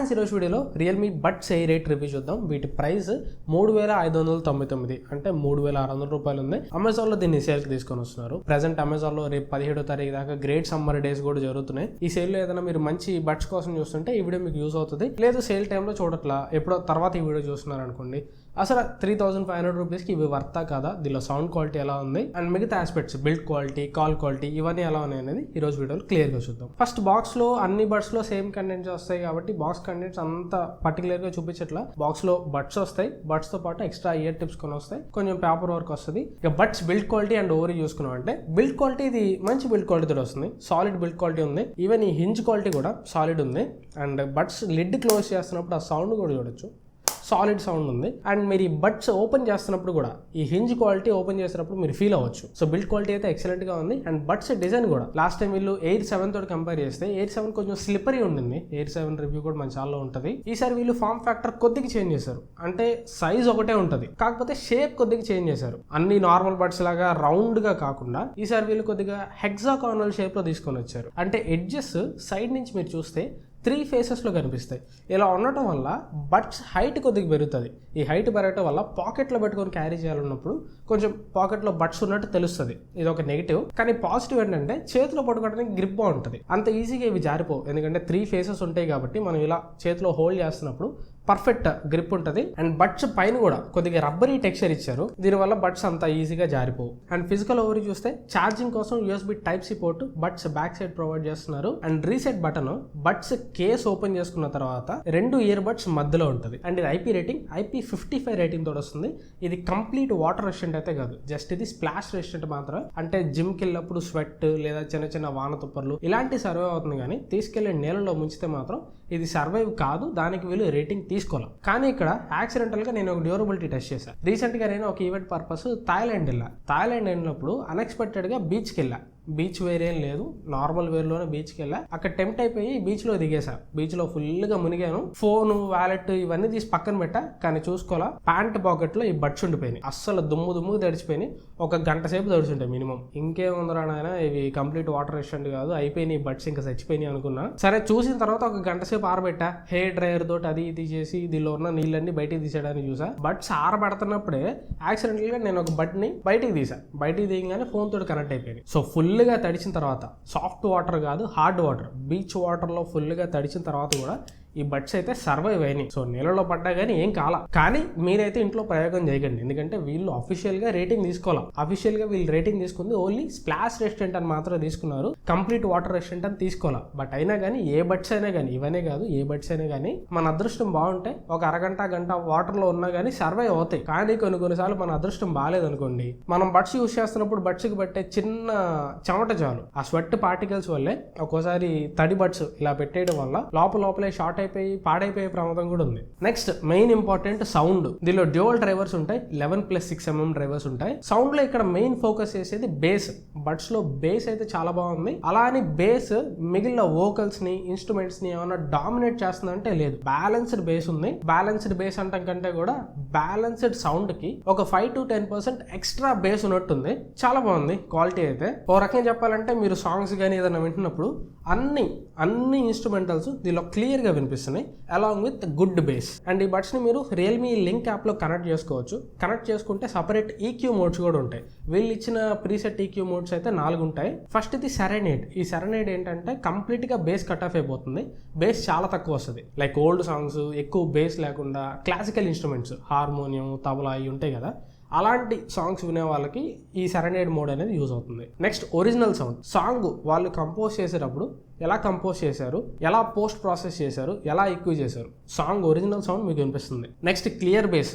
Friends, ఈరోజు వీడియోలో Realme buds air 8 review చూద్దాం. వీటి ప్రైస్ 3599 అంటే 3600 రూపాయలు ఉంది. అమెజాన్ లో దీన్ని సేల్ కి తీసుకొని వస్తున్నారు. ప్రెసెంట్ అమెజాన్ లో రేపు 17వ తారీఖు దాకా గ్రేట్ సమ్మర్ డేస్ కూడా జరుగుతున్నాయి. ఈ సేల్ లో ఏదైనా మీరు మంచి బడ్స్ కోసం చూస్తుంటే ఈ వీడియో మీకు యూజ్ అవుతుంది. లేదు సేల్ టైంలో చూడట్లా, ఎప్పుడో తర్వాత ఈ వీడియో చూస్తున్నారు అనుకోండి, అసలు 3500 రూపీస్కి ఇవి వర్తా కాదా, దీనిలో సౌండ్ క్వాలిటీ ఎలా ఉంది అండ్ మిగతా aspects build quality, call quality ఇవన్నీ ఎలా ఉన్నాయి అనేది ఈ రోజు వీడియోలో క్లియర్గా చూద్దాం. ఫస్ట్ బాక్స్ లో అన్ని బడ్స్ లో సేమ్ కంటెంట్స్ వస్తాయి కాబట్టి బాక్స్ కంటెంట్స్ అంత పర్టికులర్ గా చూపించట్లా. బాక్స్ లో బడ్స్ వస్తాయి, బడ్స్ తో పాటు ఎక్స్ట్రా ఇయర్ టిప్స్ కొన్ని వస్తాయి, కొంచెం పేపర్ వర్క్ వస్తుంది. ఇక buds build quality and over చూసుకున్నాం అంటే బిల్డ్ క్వాలిటీ ఇది మంచి బిల్డ్ క్వాలిటీ వస్తుంది, సాలిడ్ బిల్డ్ క్వాలిటీ ఉంది. ఈవెన్ ఈ హింజ్ క్వాలిటీ కూడా సాలిడ్ ఉంది. అండ్ బడ్స్ లిడ్ క్లోజ్ చేస్తున్నప్పుడు ఆ సౌండ్ కూడా చూడొచ్చు, సాలిడ్ సౌండ్ ఉంది. అండ్ మీరు ఈ బడ్స్ ఓపెన్ చేస్తున్నప్పుడు కూడా ఈ హింజ్ క్వాలిటీ ఓపెన్ చేసినప్పుడు మీరు ఫీల్ అవ్వచ్చు. సో బిల్డ్ క్వాలిటీ అయితే ఎక్సలెంట్ గా ఉంది. అండ్ బడ్స్ డిజైన్ కూడా లాస్ట్ టైం వీళ్ళు ఎయిర్ 7 తోటి కంపేర్ చేస్తే ఎయిర్ 7 కొంచెం స్లిప్పరీ ఉండింది. ఎయిర్ 7 రివ్యూ కూడా మన ఛానల్లో ఉంటుంది. ఈసారి వీళ్ళు ఫార్మ్ ఫ్యాక్టర్ కొద్దిగా చేంజ్ చేశారు. అంటే సైజ్ ఒకటే ఉంటుంది, కాకపోతే షేప్ కొద్దిగా చేంజ్ చేశారు. అన్ని నార్మల్ బడ్స్ లాగా రౌండ్ గా కాకుండా ఈసారి వీళ్ళు కొద్దిగా హెక్సాగానల్ షేప్ లో తీసుకొని వచ్చారు. అంటే ఎడ్జెస్ సైడ్ నుంచి మీరు చూస్తే 3 ఫేసెస్లో కనిపిస్తాయి. ఇలా ఉండటం వల్ల బడ్స్ హైట్ కొద్దిగా పెరుగుతుంది. ఈ హైట్ పెరగటం వల్ల పాకెట్లో పెట్టుకొని క్యారీ చేయాలన్నప్పుడు కొంచెం పాకెట్లో బడ్స్ ఉన్నట్టు తెలుస్తుంది. ఇది ఒక నెగిటివ్. కానీ పాజిటివ్ ఏంటంటే చేతిలో పట్టుకోవడానికి గ్రిప్ బాగుంటుంది. అంత ఈజీగా ఇవి జారిపోవు, ఎందుకంటే 3 ఫేసెస్ ఉంటాయి కాబట్టి మనం ఇలా చేతిలో హోల్డ్ చేస్తున్నప్పుడు పర్ఫెక్ట్ గ్రిప్ ఉంటుంది. అండ్ బడ్స్ పైన కూడా కొద్దిగా రబ్బరీ టెక్స్చర్ ఇచ్చారు, దీనివల్ల బడ్స్ అంత ఈజీగా జారిపోవు. అండ్ ఫిజికల్ ఓవర్ చూస్తే ఛార్జింగ్ కోసం USB Type-C port buds back side provide చేస్తున్నారు. And reset button buds case open చేసుకున్న తర్వాత 2 ఇయర్ బడ్స్ మధ్యలో ఉంటుంది. అండ్ ఇది IP రేటింగ్ IP55 రేటింగ్ తోటి వస్తుంది. ఇది కంప్లీట్ వాటర్ రెసిస్టెంట్ అయితే కాదు, జస్ట్ ఇది స్ప్లాష్ రెసిస్టెంట్ మాత్రం. అంటే జిమ్కి వెళ్ళినప్పుడు స్వెట్ లేదా చిన్న చిన్న వాన తుప్పర్లు ఇలాంటి సర్వైవ్ అవుతుంది. కానీ తీసుకెళ్లే నీళ్ళలో ముంచితే మాత్రం ఇది సర్వైవ్ కాదు, దానికి వీళ్ళు రేటింగ్ తీసుకోవాలి. కానీ ఇక్కడ యాక్సిడెంటల్ గా నేను ఒక డ్యూరబిలిటీ టెస్ట్ చేశాను. రీసెంట్ గా నేను ఒక ఈవెంట్ పర్పస్ థాయిలాండ్ వెళ్ళినప్పుడు అన్ఎక్స్పెక్టెడ్ గా బీచ్కి వెళ్ళా. బీచ్ వేర్ ఏం లేదు, నార్మల్ వేర్లోనే బీచ్కి వెళ్ళా. అక్కడ టెంప్ట్ అయిపోయి బీచ్ లో దిగేసా. బీచ్ లో ఫుల్ గా మునిగాను. ఫోన్, వ్యాలెట్ ఇవన్నీ తీసి పక్కన పెట్టా, కానీ చూసుకోవాలా ప్యాంట్ పాకెట్ లో ఈ బడ్స్ ఉండిపోయినాయి. అస్సలు దుమ్ము తడిచిపోయినాయి. ఒక గంట సేపు తడిచుంటాయి మినిమం. ఇంకేముందరా నాయన, ఇవి కంప్లీట్ వాటర్ రెసిస్టెంట్ కాదు, అయిపోయినాయి బడ్స్, ఇంకా చచ్చిపోయినాయి అనుకున్నా. సరే చూసిన తర్వాత ఒక గంట సేపు ఆరబెట్టా. హెయిర్ డ్రైయర్ తోటి అది ఇది చేసి దీనిలో ఉన్న నీళ్ళన్ని బయటికి తీసేయడానికి చూసా. బడ్స్ ఆరబెడుతున్నప్పుడే యాక్సిడెంటల్ గా నేను ఒక బడ్ ని బయటికి తీసా. బయటికి తీయగానే ఫోన్ తోటి కనెక్ట్ అయిపోయింది. సో ఫుల్ గా తడిచిన తర్వాత, సాఫ్ట్ వాటర్ కాదు హార్డ్ వాటర్, బీచ్ వాటర్ లో ఫుల్ గా తడిచిన తర్వాత కూడా ఈ బడ్స్ అయితే సర్వైవ్ అయినాయి. సో నీళ్ళలో పడ్డా కానీ ఏం కాల. కానీ మీరైతే ఇంట్లో ప్రయోగం చేయకండి, ఎందుకంటే వీళ్ళు అఫీషియల్ గా రేటింగ్ తీసుకోవాలి. అఫీషియల్ గా వీళ్ళు రేటింగ్ తీసుకుంది ఓన్లీ స్ప్లాష్ రెసిస్టెంట్ అని మాత్రమే తీసుకున్నారు, కంప్లీట్ వాటర్ రెసిస్టెంట్ అని తీసుకోవాలి. బట్ అయినా కానీ ఏ బడ్స్ అయినా కానీ, ఇవనే కాదు ఏ బడ్స్ అయినా కానీ మన అదృష్టం బాగుంటే ఒక గంట వాటర్ లో ఉన్నా కానీ సర్వైవ్ అవుతాయి. కానీ కొన్నిసార్లు మన అదృష్టం బాగాలేదు అనుకోండి, మనం బడ్స్ యూస్ చేస్తున్నప్పుడు బడ్స్ కి పట్టే చిన్న చెమట చాలు, ఆ స్వెట్ పార్టికల్స్ వల్లే ఒక్కోసారి తడి బడ్స్ ఇలా పెట్టేయడం వల్ల లోపలే షార్ట్ పాడైపోయే ప్రమాదం కూడా ఉంది. Next main important sound. దీనిలో డ్యూయల్ డ్రైవర్స్ ఉంటాయి, 11+6 mm డ్రైవర్స్ ఉంటాయి. సౌండ్ లో ఇక్కడ మెయిన్ ఫోకస్ చేసేది బేస్. బడ్స్ లో బేస్ అయితే చాలా బాగుంది. అలా అని బేస్ మిగిలిన వోకల్స్ ని, ఇన్స్ట్రుమెంట్స్ ని ఏమైనా డామినేట్ చేస్తుందంటే లేదు, బ్యాలెన్స్డ్ బేస్ ఉంది. బ్యాలెన్స్డ్ బేస్ అంటాం కంటే కూడా బ్యాలెన్స్డ్ సౌండ్ కి ఒక 5 to 10% ఎక్స్ట్రా బేస్ ఉన్నట్టుంది. చాలా బాగుంది క్వాలిటీ అయితే. ఓ రకంగా చెప్పాలంటే మీరు సాంగ్స్ కానీ ఏదైనా వింటున్నప్పుడు అన్ని ఇన్స్ట్రుమెంటల్స్ దీనిలో క్లియర్ గా వినిపిస్తున్నాయి, along with good base. And ఈ బడ్స్ ని మీరు రియల్మీ లింక్ యాప్ లో కనెక్ట్ చేసుకోవచ్చు. కనెక్ట్ చేసుకుంటే సపరేట్ EQ మోడ్స్ కూడా ఉంటాయి. వీళ్ళు ఇచ్చిన ప్రీసెట్ EQ మోడ్స్ అయితే 4 ఉంటాయి. ఫస్ట్ ఇది సెరెనేడ్. ఈ సెరెనేడ్ ఏంటంటే కంప్లీట్ గా బేస్ కట్ ఆఫ్ అయిపోతుంది, బేస్ చాలా తక్కువ వస్తుంది. లైక్ ఓల్డ్ సాంగ్స్ ఎక్కువ బేస్ లేకుండా క్లాసికల్ ఇన్స్ట్రుమెంట్స్, హార్మోనియం, తబలా ఇవి ఉంటాయి కదా, అలాంటి సాంగ్స్ వినే వాళ్ళకి ఈ సెరెనేడ్ మోడ్ అనేది యూజ్ అవుతుంది. Next original sound. సాంగ్ వాళ్ళు కంపోజ్ చేసేటప్పుడు ఎలా కంపోజ్ చేశారు, ఎలా పోస్ట్ ప్రాసెస్ చేశారు, ఎలా ఎక్కువ చేశారు, సాంగ్ ఒరిజినల్ సౌండ్ మీకు వినిపిస్తుంది. నెక్స్ట్ క్లియర్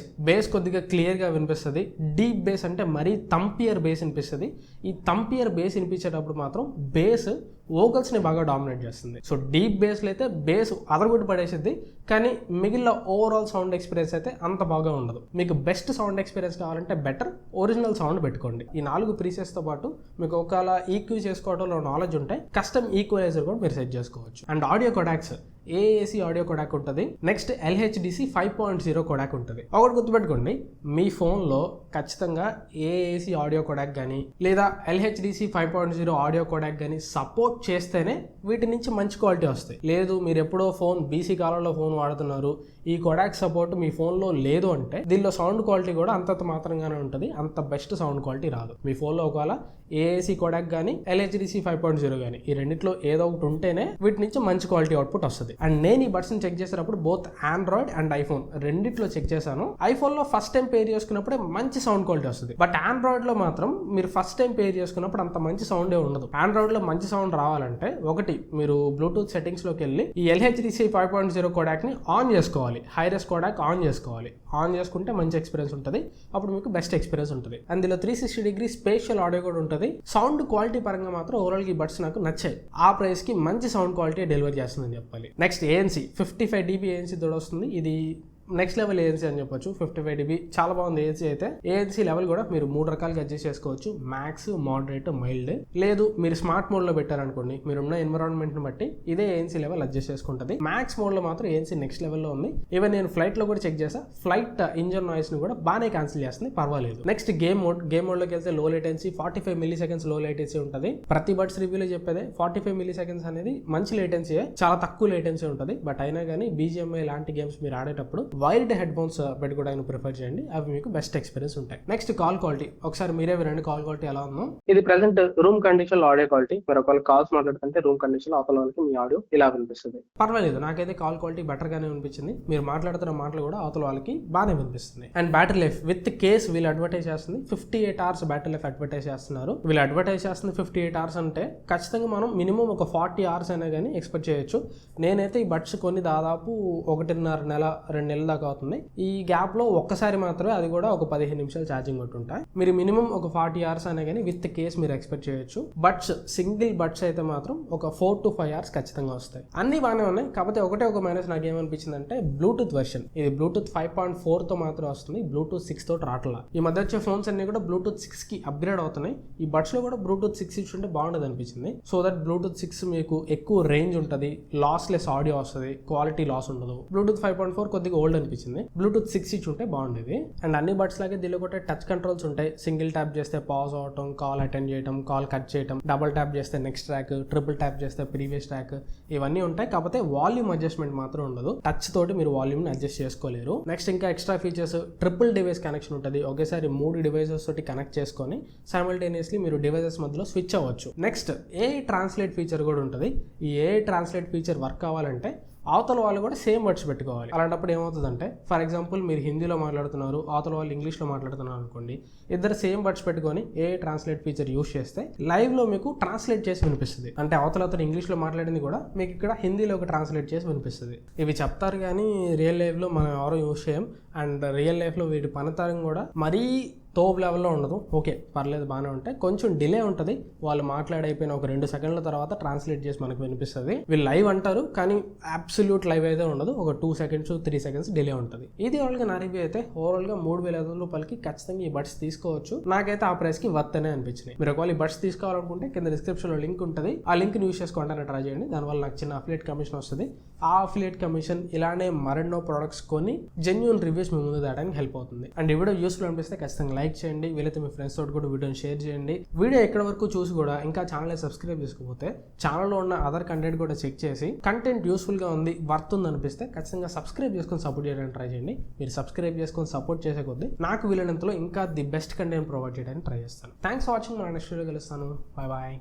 బేస్ కొద్దిగా క్లియర్గా వినిపిస్తుంది. డీప్ బేస్ అంటే మరీ తంపియర్ బేస్ వినిపిస్తుంది. ఈ తంపియర్ బేస్ వినిపించేటప్పుడు మాత్రం బేస్ వోకల్స్ని బాగా డామినేట్ చేస్తుంది. సో డీప్ బేస్లో అయితే బేస్ అదరగొట్టి పడేసిద్ది, కానీ మిగిలిన ఓవరాల్ సౌండ్ ఎక్స్పీరియన్స్ అయితే అంత బాగా ఉండదు. మీకు బెస్ట్ సౌండ్ ఎక్స్పీరియన్స్ కావాలంటే బెటర్ ఒరిజినల్ సౌండ్ పెట్టుకోండి. ఈ 4 ప్రీసెస్తో పాటు మీకు ఒకవేళ ఈక్యూ చేసుకోవడంలో నాలెడ్జ్ ఉంటే కస్టమ్ ఈక్వలైజర్ కూడా మీరు సెట్ చేసుకోవచ్చు. And audio codecs AAC audio codec ఉంటుంది, నెక్స్ట్ LHDC 5.0 కొడాక్ ఉంటుంది. ఒకటి గుర్తుపెట్టుకోండి, మీ ఫోన్లో ఖచ్చితంగా AAC ఆడియో కొడాక్ కానీ లేదా LHDC 5.0 ఆడియో కొడాక్ కానీ సపోర్ట్ చేస్తేనే వీటి నుంచి మంచి క్వాలిటీ వస్తాయి. లేదు మీరు ఎప్పుడో ఫోన్ BC కాలంలో ఫోన్ వాడుతున్నారు, ఈ కొడాక్ సపోర్ట్ మీ ఫోన్లో లేదు అంటే దీనిలో సౌండ్ క్వాలిటీ కూడా అంతంత మాత్రంగానే ఉంటుంది, అంత బెస్ట్ సౌండ్ క్వాలిటీ రాదు. మీ ఫోన్లో ఒకవేళ AAC కొడాక్ కానీ LHDC 5.0 కానీ ఈ రెండిట్లో ఏదో ఒకటి ఉంటేనే వీటి నుంచి మంచి క్వాలిటీ అవుట్పుట్ వస్తుంది. అండ్ నేను ఈ బడ్స్ని చెక్ చేసేటప్పుడు బోత్ ఆండ్రాయిడ్ అండ్ ఐఫోన్ రెండిట్లో చెక్ చేశాను. ఐఫోన్లో ఫస్ట్ టైం పేర్ చేసుకున్నప్పుడే మంచి సౌండ్ క్వాలిటీ వస్తుంది, బట్ ఆండ్రాయిడ్లో మాత్రం మీరు ఫస్ట్ టైం పేర్ చేసుకున్నప్పుడు అంత మంచి సౌండే ఉండదు. ఆండ్రాయిడ్లో మంచి సౌండ్ రావాలంటే ఒకటి మీరు బ్లూటూత్ సెట్టింగ్స్లోకి వెళ్ళి ఈ LHDC 5.0 కొడాక్ని ఆన్ చేసుకోవాలి, హైరెస్ కొడాక్ ఆన్ చేసుకోవాలి. ఆన్ చేసుకుంటే మంచి ఎక్స్పీరియన్స్ ఉంటుంది, అప్పుడు మీకు బెస్ట్ ఎక్స్పీరియన్స్ ఉంటుంది. అండ్ దీనిలో 360 డిగ్రీ స్పేషియల్ ఆడియో కూడా ఉంటుంది. సౌండ్ క్వాలిటీ పరంగా మాత్రం ఓవరాల్గా ఈ బడ్స్ నాకు నచ్చాయి. ఆ ప్రైస్కి మంచి సౌండ్ క్వాలిటీ డెలివరీ చేస్తుందని చెప్పాలి. నెక్స్ట్ ANC 55 dB ANC తోడు వస్తుంది. ఇది నెక్స్ట్ లెవెల్ ANC అని చెప్పొచ్చు. 55 dB చాలా బాగుంది ANC అయితే. ANC లెవెల్ కూడా మీరు 3 రకాలుగా అడ్జస్ట్ చేసుకోవచ్చు, మ్యాక్స్, మోడరేట్, మైల్డ్. లేదు మీరు స్మార్ట్ మోడ్లో పెట్టారనుకోండి, మీరున్న ఎన్విరాన్మెంట్ని బట్టి ఇదే ANC లెవెల్ అడ్జస్ట్ చేసుకుంటుంది. మ్యాక్స్ మోడ్లో మాత్రం ANC నెక్స్ట్ లెవెల్లో ఉంది. ఈవెన్ నేను ఫ్లైట్లో కూడా చెక్ చేసా, ఫ్లైట్ ఇంజన్ నాయిస్ని కూడా బాగానే క్యాన్సిల్ చేస్తుంది, పర్వాలేదు. నెక్స్ట్ గేమ్ మోడ్లోకి వెళ్తే లో లేటెన్సీ 45 milliseconds లో లేటెన్సీ ఉంటుంది. ప్రతి బడ్స్ రివ్యూలో చెప్పేదే 45 milliseconds అనేది మంచి లేటెన్సీయే, చాలా తక్కువ లేటెన్సీ ఉంటుంది. బట్ అయినా కానీ BGMI లాంటి గేమ్స్ మీరు ఆడేటప్పుడు వైర్డ్ హెడ్ ఫోన్స్ పెట్టుకోవడానికి ప్రిఫర్ చేయండి, అవి మీకు బెస్ట్ ఎక్స్పీరియన్స్ ఉంటాయి. నెక్స్ట్ కాల్ క్వాలిటీ ఒకసారి మీరే వినండి, కాల్ క్వాలిటీ ఎలా ఉందో. ఇది present room condition audio quality. మీరు ఒకవేళ కాల్స్ మాట్లాడుతుంటే రూమ్ కండిషన్ అవతల వాళ్ళకి మీ ఆడియో ఇలా వినిపిస్తుంది. పర్వాలేదు, నాకైతే కాల్ క్వాలిటీ బెటర్ గానే వినిపించింది. మీరు మాట్లాడుతున్న మాటలు కూడా అవతల వాళ్ళకి బాగానే వినిపిస్తుంది. And battery life with case వీళ్ళు అడ్వర్టైజ్ చేస్తుంది 58 hours బ్యాటరీ లైఫ్ అడ్వర్టైజ్ చేస్తున్నారు. వీళ్ళు అడ్వర్టైజ్ చేస్తుంది 58 hours అంటే ఖచ్చితంగా మనం మినిమం ఒక 40 hours అయినా కానీ ఎక్స్పెక్ట్ చేయొచ్చు. నేనైతే ఈ బడ్స్ కొన్ని దాదాపు 1.5 నెల 2 నెలల దాకా అవుతుంది. ఈ గ్యాప్ లో ఒక్కసారి మాత్రమే, అది కూడా ఒక 15 నిమిషాలు ఛార్జింగ్ కొట్టుంటాయి. మీరు మినిమం ఒక 40 hours అయినా కానీ విత్ కేస్ మీరు ఎక్స్పెక్ట్ చేయొచ్చు. బడ్స్ సింగిల్ బడ్స్ అయితే మాత్రం ఒక 4 to 5 hours ఖచ్చితంగా వస్తాయి. అన్ని బాగానే ఉన్నాయి, కాకపోతే ఒక మైనస్ నాకు ఏమనిపించింది అంటే బ్లూటూత్ వెర్షన్. ఇది బ్లూటూత్ 5.4 తో మాత్రం వస్తుంది, బ్లూటూత్ 6 తో రావట్లా. ఈ మధ్య వచ్చే ఫోన్స్ అన్ని కూడా బ్లూటూత్ 6 కి అప్గ్రేడ్ అవుతున్నాయి. ఈ బడ్స్ లో కూడా బ్లూటూత్ 6 ఇచ్చుంటే బాగుండదు అనిపించింది. సో దట్ బ్లూటూత్ 6 మీకు ఎక్కువ రేంజ్ ఉంటుంది, లాస్లెస్ ఆడియో వస్తుంది, క్వాలిటీ లాస్ ఉండదు. బ్లూటూత్ 5.4 కొద్దిగా ఓల్డ్ అనిపించింది. బ్లూటూత్ 6 ఇచ్చి ఉంటే బాగుండేది. అండ్ అన్ని బడ్స్ లాగే దీనిలో కూడా టచ్ కంట్రోల్స్ ఉంటాయి. సింగిల్ ట్యాప్ చేస్తే పాజ్ అవటం, కాల్ అటెండ్ చేయడం, కాల్ కట్ చేయడం, డబుల్ ట్యాప్ చేస్తే నెక్స్ట్ ట్రాక్, ట్రిపుల్ ట్యాప్ చేస్తే ప్రీవియస్ ట్రాక్, ఇవన్నీ ఉంటాయి. కాకపోతే వాల్యూమ్ అడ్జస్ట్మెంట్ మాత్రం ఉండదు. టచ్ తోటి మీరు వాల్యూమ్ ని అడ్జస్ట్ చేసుకోలేరు. నెక్స్ట్ ఇంకా extra features, triple device connection ఉంటుంది. ఒకేసారి 3 డివైసెస్ తోటి కనెక్ట్ చేసుకొని సైమల్టేనియస్లీ మీరు డివైసెస్ మధ్యలో స్విచ్ అవ్వచ్చు. నెక్స్ట్ AI ట్రాన్స్లేట్ ఫీచర్ కూడా ఉంటుంది. ఈ AI ట్రాన్స్లేట్ ఫీచర్ వర్క్ అవ్వాలంటే అవతల వాళ్ళు కూడా సేమ్ వర్డ్స్ పెట్టుకోవాలి. అలాంటప్పుడు ఏమవుతుందంటే, ఫర్ ఎగ్జాంపుల్ మీరు హిందీలో మాట్లాడుతున్నారు, అవతల వాళ్ళు ఇంగ్లీష్లో మాట్లాడుతున్నారు అనుకోండి, ఇద్దరు సేమ్ వర్డ్స్ పెట్టుకొని AI ట్రాన్స్లేట్ ఫీచర్ యూస్ చేస్తే లైవ్లో మీకు ట్రాన్స్లేట్ చేసి వినిపిస్తుంది. అంటే అవతల ఇంగ్లీష్లో మాట్లాడింది కూడా మీకు ఇక్కడ హిందీలోకి ట్రాన్స్లేట్ చేసి వినిపిస్తుంది. ఇవి చెప్తారు కానీ రియల్ లైఫ్లో మనం ఎవరో యూస్ చేయం. అండ్ రియల్ లైఫ్లో వీటి పనితరం కూడా మరీ తోపు లెవెల్లో ఉండదు. ఓకే పర్లేదు, బాగానే ఉంటాయి. కొంచెం డిలే ఉంటుంది, వాళ్ళు మాట్లాడైపోయిన ఒక 2 సెకండ్ల తర్వాత ట్రాన్స్లేట్ చేసి మనకు వినిపిస్తుంది. వీళ్ళు లైవ్ అంటారు కానీ అబ్సల్యూట్ లైవ్ అయితే ఉండదు, ఒక 2 seconds 3 seconds డిలే ఉంటుంది. ఇది వాళ్ళకి నా రివ్యూ అయితే ఓవరాల్గా 3,500 రూపాయలకి ఖచ్చితంగా ఈ బడ్స్ తీసుకోవచ్చు. నాకైతే ఆ ప్రైస్కి వర్త్ అనే అనిపించినాయి. మీరు ఒకవేళ ఈ బడ్స్ తీసుకోవాలనుకుంటే కింద డిస్క్రిప్షన్లో లింక్ ఉంటుంది, ఆ లింక్ని యూస్ చేసుకుంటానే ట్రై చేయండి. దానివల్ల నాకు చిన్న అఫిలియేట్ కమిషన్ వస్తుంది. ఆ అఫిలియేట్ కమిషన్ ఇలానే మరెన్నో ప్రొడక్ట్స్ కొని జెన్యూన్ రివ్యూస్ మీ ముందు దాటానికి హెల్ప్ అవుతుంది. అండ్ ఈ వీడియో యూస్ఫుల్ అనిపిస్తే ఖచ్చితంగా లైక్ చేయండి, వీలైతే మీ ఫ్రెండ్స్ తోటి కూడా వీడియోని షేర్ చేయండి. వీడియో ఎక్కడ వరకు చూసి కూడా ఇంకా ఛానల్ సబ్స్క్రైబ్ చేసుకోకపోతే ఛానల్లో ఉన్న అదర్ కంటెంట్ కూడా చెక్ చేసి కంటెంట్ యూస్ఫుల్గా ఉంది, వర్త్ ఉంది అనిపిస్తే ఖచ్చితంగా సబ్స్క్రైబ్ చేసుకొని సపోర్ట్ చేయడానికి ట్రై చేయండి. మీరు సబ్స్క్రైబ్ చేసుకొని సపోర్ట్ చేసే కొద్దీ నాకు వీలైనంతలో ఇంకా ది బెస్ట్ కంటెంట్ ప్రొవైడ్ చేయడానికి ట్రై చేస్తాను. Thanks for watching. మన నెక్స్ట్ వీడియో కలుస్తాను. Bye bye.